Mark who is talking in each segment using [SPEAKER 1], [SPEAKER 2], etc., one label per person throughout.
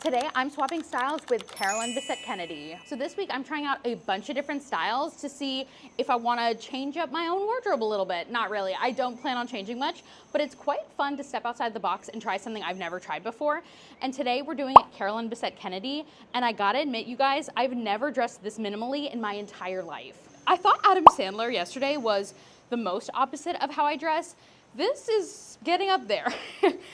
[SPEAKER 1] Today I'm swapping styles with Carolyn Bessette-Kennedy. So this week I'm trying out a bunch of different styles to see if I want to change up my own wardrobe a little bit. Not really, I don't plan on changing much, but it's quite fun to step outside the box and try something I've never tried before. And today we're doing Carolyn Bessette-Kennedy, and I gotta admit, you guys, I've never dressed this minimally in my entire life. I thought Adam Sandler yesterday was the most opposite of how I dress. This is getting up there.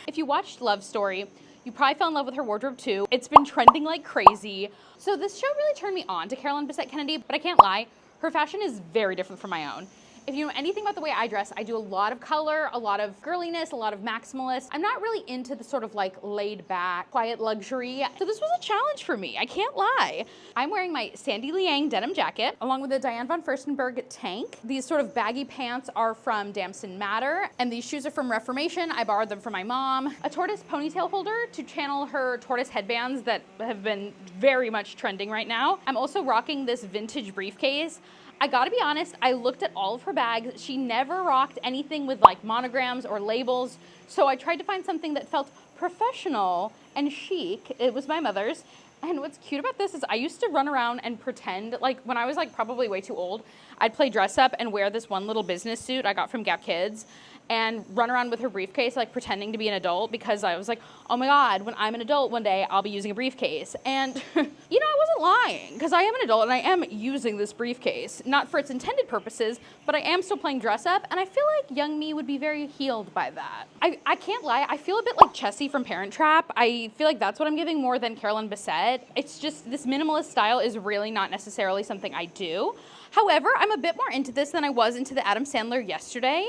[SPEAKER 1] If you watched Love Story, you probably fell in love with her wardrobe too. It's been trending like crazy. So this show really turned me on to Carolyn Bessette-Kennedy, but I can't lie, her fashion is very different from my own. If you know anything about the way I dress, I do a lot of color, a lot of girliness, a lot of maximalist. I'm not really into the sort of like laid back, quiet luxury. So this was a challenge for me, I can't lie. I'm wearing my Sandy Liang denim jacket along with a Diane von Furstenberg tank. These sort of baggy pants are from Damson Matter, and these shoes are from Reformation. I borrowed them from my mom. A tortoise ponytail holder to channel her tortoise headbands that have been very much trending right now. I'm also rocking this vintage briefcase. I gotta be honest, I looked at all of her bags. She never rocked anything with like monograms or labels. So I tried to find something that felt professional and chic. It was my mother's. And what's cute about this is I used to run around and pretend, like when I was like probably way too old, I'd play dress up and wear this one little business suit I got from Gap Kids and run around with her briefcase, like pretending to be an adult, because I was like, oh my God, when I'm an adult one day, I'll be using a briefcase. And you know, I wasn't lying, because I am an adult and I am using this briefcase, not for its intended purposes, but I am still playing dress up, and I feel like young me would be very healed by that. I can't lie, I feel a bit like Chessie from Parent Trap. I feel like that's what I'm giving more than Carolyn Bessette. It's just, this minimalist style is really not necessarily something I do. However, I'm a bit more into this than I was into the Adam Sandler yesterday.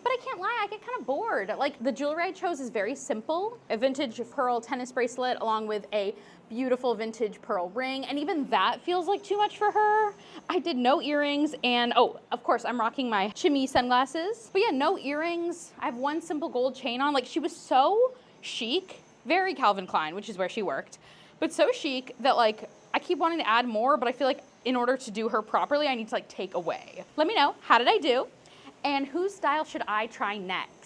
[SPEAKER 1] But I can't lie, I get kind of bored. Like, the jewelry I chose is very simple. A vintage pearl tennis bracelet along with a beautiful vintage pearl ring, and even that feels like too much for her. I did no earrings, and oh, of course, I'm rocking my shimmy sunglasses. But yeah, no earrings. I have one simple gold chain on. Like, she was so chic, very Calvin Klein, which is where she worked, but so chic that like, I keep wanting to add more, but I feel like in order to do her properly, I need to like take away. Let me know, how did I do? And whose style should I try next?